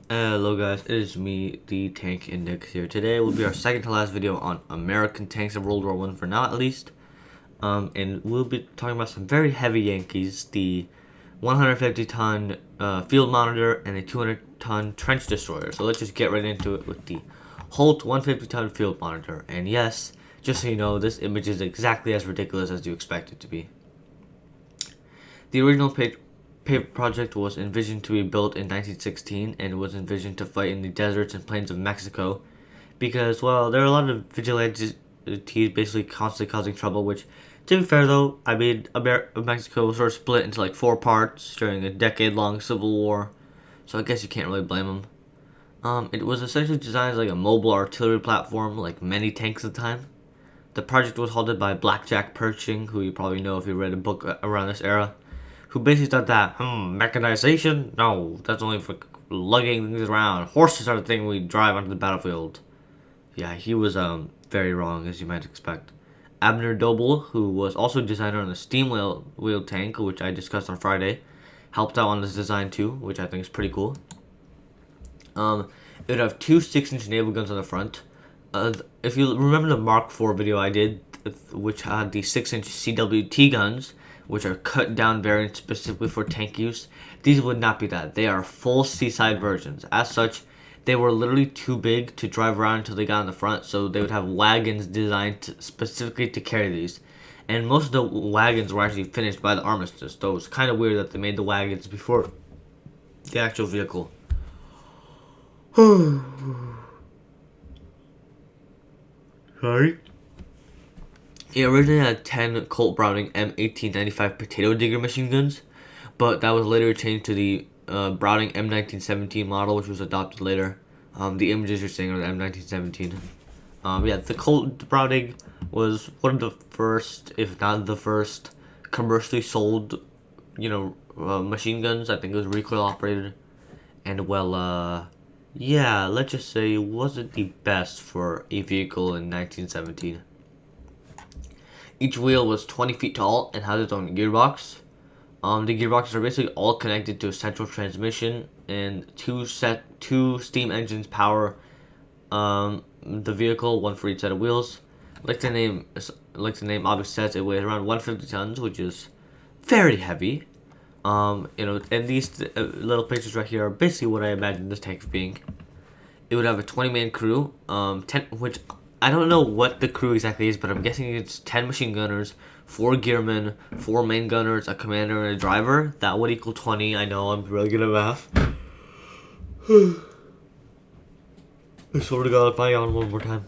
Hello guys, it is me, the Tank Index here. Today will be our second to last video on American tanks of World War One for now at least. And we'll be talking about some very heavy Yankees, the 150-ton field monitor and a 200-ton trench destroyer. So let's just get right into it with the Holt 150-ton field monitor. And yes, just so you know, this image is exactly as ridiculous as you expect it to be. The original paper project was envisioned to be built in 1916 and was envisioned to fight in the deserts and plains of Mexico because, well, there are a lot of vigilantes basically constantly causing trouble, which, to be fair though, I mean, Mexico was sort of split into like 4 parts during a decade-long civil war, so I guess you can't really blame them. It was essentially designed as like a mobile artillery platform, like many tanks at the time. The project was halted by Blackjack Pershing, who you probably know if you read a book around this era, who basically thought that, mechanization? No, that's only for lugging things around. Horses are the thing we drive onto the battlefield. Yeah, he was very wrong, as you might expect. Abner Doble, who was also designer on the steam wheel tank, which I discussed on Friday, helped out on this design too, which I think is pretty cool. It would have two 6-inch naval guns on the front. If you remember the Mark IV video I did, which had the 6-inch CWT guns, which are cut down variants specifically for tank use, these would not be that. They are full seaside versions. As such, they were literally too big to drive around until they got in the front, so they would have wagons designed specifically to carry these. And most of the wagons were actually finished by the armistice, though it's kind of weird that they made the wagons before the actual vehicle. Sorry? It originally had 10 Colt Browning M1895 potato digger machine guns, but that was later changed to the Browning M1917 model, which was adopted later. The images you're seeing are the M1917. Yeah, the Colt Browning was one of the first, if not the first, commercially sold, machine guns. I think it was recoil operated, and well, yeah, let's just say it wasn't the best for a vehicle in 1917. Each wheel was 20 feet tall and had its own gearbox. The gearboxes are basically all connected to a central transmission, and two steam engines power the vehicle, one for each set of wheels. Like the name obviously says, it weighs around 150 tons, which is very heavy. And these little pictures right here are basically what I imagine this tank being. It would have a 20-man crew, which I don't know what the crew exactly is, but I'm guessing it's 10 machine gunners, 4 gearmen, 4 main gunners, a commander, and a driver. That would equal 20. I know, I'm really good at math. I swear to God, if I yawn one more time.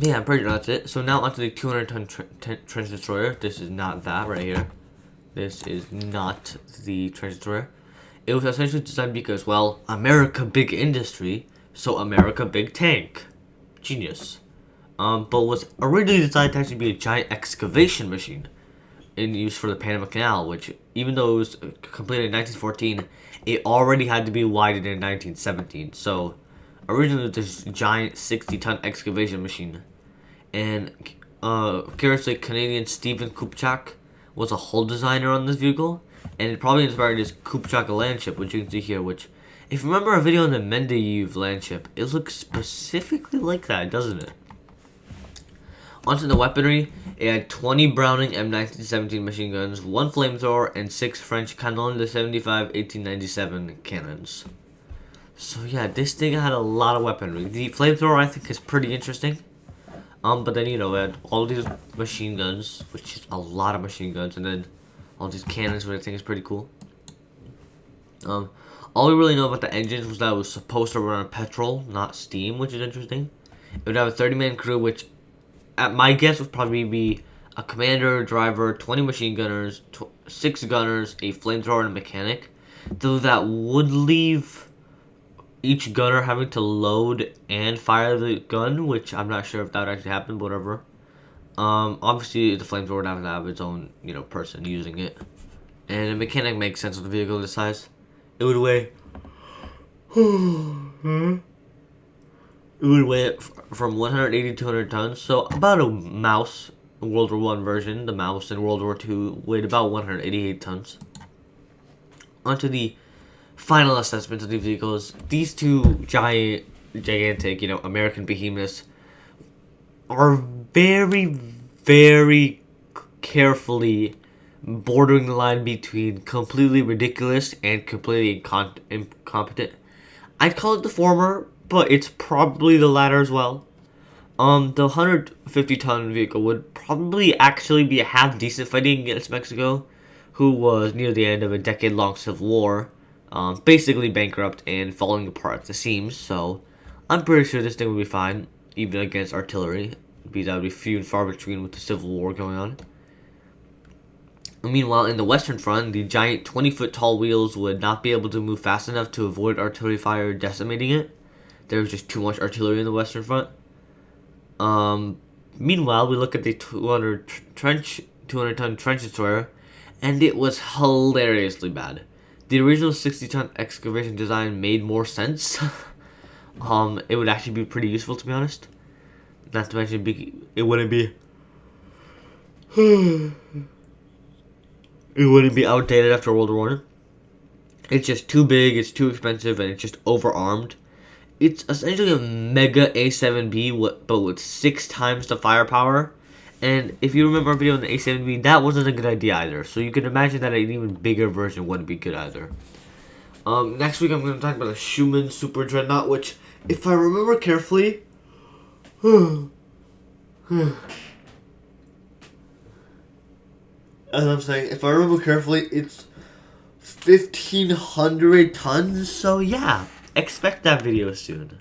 Yeah, I'm pretty sure that's it. So now onto the 200-ton trench destroyer. This is not that right here. This is not the trench destroyer. It was essentially designed because, well, America big industry, so America big tank. Genius. But was originally designed to actually be a giant excavation machine in use for the Panama Canal, which, even though it was completed in 1914, it already had to be widened in 1917. So, originally this giant 60-ton excavation machine. And, curiously, Canadian Stephen Kupchak was a hull designer on this vehicle, and it probably inspired his Kupchak land ship, which you can see here, which, if you remember a video on the Mendeleev land ship, it looks specifically like that, doesn't it? Onto the weaponry, it had 20 Browning M1917 machine guns, 1 flamethrower, and 6 French Canon de 75 1897 cannons. So yeah, this thing had a lot of weaponry. The flamethrower I think is pretty interesting. But then it had all these machine guns, which is a lot of machine guns, and then all these cannons, which I think is pretty cool. All we really know about the engines was that it was supposed to run on petrol, not steam, which is interesting. It would have a 30-man crew, which, at my guess, would probably be a commander, driver, 20 machine gunners, 6 gunners, a flamethrower, and a mechanic. Though that would leave each gunner having to load and fire the gun, which I'm not sure if that would actually happen, but whatever. Obviously, the flamethrower would have to have its own, person using it. And a mechanic makes sense with the vehicle this size. It would weigh from 180 to 200 tons, so about a mouse World War One version. The mouse in World War Two weighed about 188 tons. Onto the final assessment of these vehicles. These two gigantic, American behemoths are very, very carefully bordering the line between completely ridiculous and completely incompetent. I'd call it the former, but it's probably the latter as well. The 150-ton vehicle would probably actually be a half decent fighting against Mexico, who was near the end of a decade-long civil war, basically bankrupt and falling apart at the seams. So, I'm pretty sure this thing would be fine, even against artillery, because that would be few and far between with the civil war going on. Meanwhile, in the Western Front, the giant 20-foot tall wheels would not be able to move fast enough to avoid artillery fire decimating it. There was just too much artillery in the Western Front. Meanwhile, we look at the 200-ton trench destroyer, and it was hilariously bad. The original 60-ton excavation design made more sense. It would actually be pretty useful, to be honest. Not to mention, it wouldn't be outdated after World War I. It's just too big, it's too expensive, and it's just overarmed. It's essentially a Mega A7V, but with 6 times the firepower. And if you remember our video on the A7V, that wasn't a good idea either. So you can imagine that an even bigger version wouldn't be good either. Next week I'm going to talk about a Schumann Super Dreadnought, which, if I remember carefully, as I'm saying, if I remember carefully, it's 1,500 tons. So yeah, expect that video soon.